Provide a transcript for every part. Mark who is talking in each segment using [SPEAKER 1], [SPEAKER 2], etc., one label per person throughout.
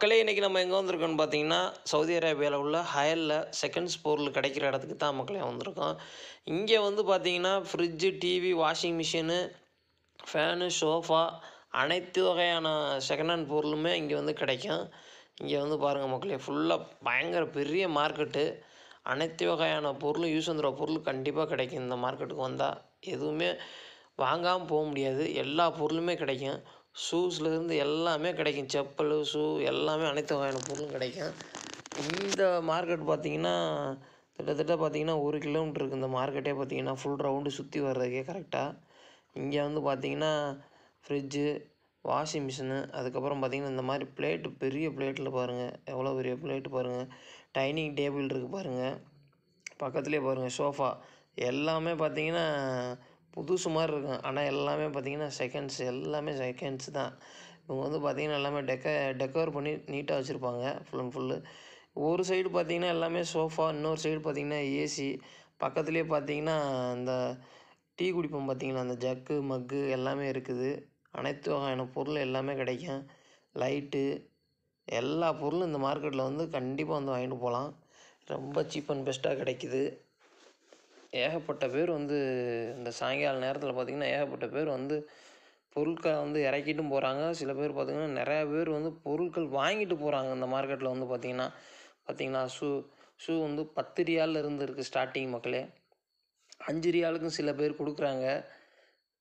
[SPEAKER 1] மக்களே இன்றைக்கி நம்ம எங்கே வந்திருக்கோம்னு பார்த்தீங்கன்னா, சவுதி அரேபியாவில் உள்ள ஹயலில் செகண்ட்ஸ் பொருள் கிடைக்கிற இடத்துக்கு தான் மக்களே வந்திருக்கோம். இங்கே வந்து பார்த்தீங்கன்னா, fridge, TV, washing machine, fan, sofa அனைத்து வகையான செகண்ட் ஹேண்ட் பொருளுமே இங்கே வந்து கிடைக்கும். இங்கே வந்து பாருங்கள் மக்களே, ஃபுல்லாக பயங்கர பெரிய மார்க்கெட்டு. அனைத்து வகையான பொருளும் யூஸ் பண்ணுற பொருள் கண்டிப்பாக கிடைக்கும். இந்த மார்க்கெட்டுக்கு வந்தால் எதுவுமே வாங்காமல் போக முடியாது. எல்லா பொருளுமே கிடைக்கும். ஷூஸ்லேருந்து எல்லாமே கிடைக்கும். செப்பல், ஷூ எல்லாமே அனைத்து வகையான பொருளும் கிடைக்கும். இந்த மார்க்கெட் பார்த்திங்கன்னா கிட்டத்தட்ட பார்த்திங்கன்னா 1 கிலோமீட்டர் இருக்குது. இந்த மார்க்கெட்டே பார்த்திங்கன்னா ஃபுல் ரவுண்டு சுற்றி வர்றதுக்கே கரெக்டாக. இங்கே வந்து பார்த்திங்கன்னா ஃப்ரிட்ஜு, வாஷிங் மிஷினு, அதுக்கப்புறம் பார்த்திங்கன்னா இந்த மாதிரி பிளேட்டு, பெரிய பிளேட்டில் பாருங்கள் எவ்வளோ பெரிய பிளேட்டு பாருங்கள். டைனிங் டேபிள் இருக்குது பாருங்கள். பக்கத்துலேயே பாருங்கள் சோஃபா. எல்லாமே பார்த்திங்கன்னா புதுசு மாதிரி இருக்கும். ஆனால் எல்லாமே பார்த்திங்கன்னா எல்லாமே செகண்ட்ஸ் தான். இவங்க வந்து பார்த்திங்கன்னா எல்லாமே டெக்கர் பண்ணி நீட்டாக வச்சுருப்பாங்க ஃபுல் அண்ட் ஃபுல்லு. ஒரு சைடு பார்த்திங்கன்னா எல்லாமே சோஃபா, இன்னொரு சைடு பார்த்திங்கன்னா ஏசி. பக்கத்துலேயே பார்த்திங்கன்னா இந்த டீ குடிப்போம் பார்த்திங்கன்னா அந்த ஜக்கு, மக்கு எல்லாமே இருக்குது. அனைத்து வகையான பொருள் எல்லாமே கிடைக்கும். லைட்டு எல்லா பொருளும் இந்த மார்க்கெட்டில் வந்து கண்டிப்பாக வந்து வாங்கிட்டு போகலாம். ரொம்ப சீப் அண்ட் பெஸ்ட்டாக கிடைக்கிது. ஏகப்பட்ட பேர் வந்து இந்த சாயங்கால நேரத்தில் பார்த்திங்கன்னா ஏகப்பட்ட பேர் வந்து பொருட்களை வந்து இறக்கிட்டும் போகிறாங்க. சில பேர் பார்த்திங்கன்னா நிறையா பேர் வந்து பொருட்கள் வாங்கிட்டு போகிறாங்க. இந்த மார்க்கெட்டில் வந்து பார்த்திங்கன்னா ஷூ வந்து 10 ரியாலிருந்து இருக்குது ஸ்டார்டிங் மக்களே. 5 ரியாலுக்கும் சில பேர் கொடுக்குறாங்க.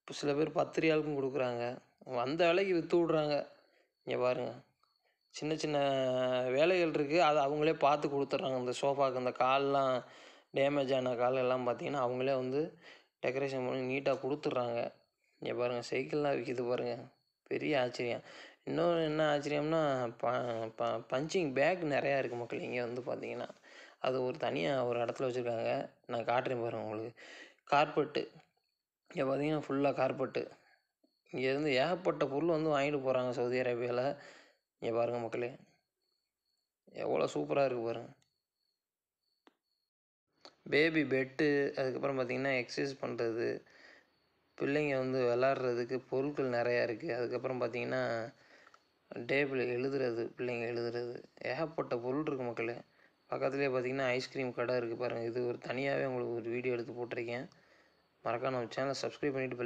[SPEAKER 1] இப்போ சில பேர் 10 ரியாலுக்கும் கொடுக்குறாங்க. வந்த விலைக்கு விற்று விட்றாங்க. இங்கே பாருங்கள், சின்ன சின்ன வேலைகள் இருக்குது. அதை அவங்களே பார்த்து கொடுத்துட்றாங்க. இந்த சோஃபாவுக்கு இந்த கால்லாம் டேமேஜ் ஆன காலெல்லாம் பார்த்திங்கன்னா அவங்களே வந்து டெக்கரேஷன் பண்ணி நீட்டாக கொடுத்துட்றாங்க. இங்கே பாருங்கள், சைக்கிள்லாம் விற்கிது பாருங்கள். பெரிய ஆச்சரியம். இன்னொன்று என்ன ஆச்சரியம்னா பஞ்சிங் பேக் நிறையா இருக்குது மக்கள். இங்கே வந்து பார்த்திங்கன்னா அது ஒரு தனியாக ஒரு இடத்துல வச்சுருக்காங்க. நான் காட்டுறேன் பாருங்கள் உங்களுக்கு. கார்பெட்டு இங்கே பார்த்திங்கன்னா ஃபுல்லாக கார்பெட்டு. இங்கேருந்து ஏகப்பட்ட பொருள் வந்து வாங்கிட்டு போகிறாங்க சவுதி அரேபியாவில். இங்கே பாருங்கள் மக்களே, எவ்வளோ சூப்பராக இருக்குது பாருங்கள். பேபி பெட்டு, அதுக்கப்புறம் பார்த்திங்கன்னா எக்ஸசைஸ் பண்ணுறது, பிள்ளைங்க வந்து விளாட்றதுக்கு பொருட்கள் நிறையா இருக்குது. அதுக்கப்புறம் பார்த்திங்கன்னா டேபிள் எழுதுறது, பிள்ளைங்க எழுதுறது, ஏகப்பட்ட பொருள் இருக்குது மக்களே. பக்கத்துலேயே பார்த்திங்கன்னா ஐஸ்கிரீம் கடை இருக்குது பாருங்கள். இது ஒரு தனியாகவே உங்களுக்கு ஒரு வீடியோ எடுத்து போட்டிருக்கேன். மறக்காம நம்ம சேனலை சப்ஸ்கிரைப் பண்ணிவிட்டு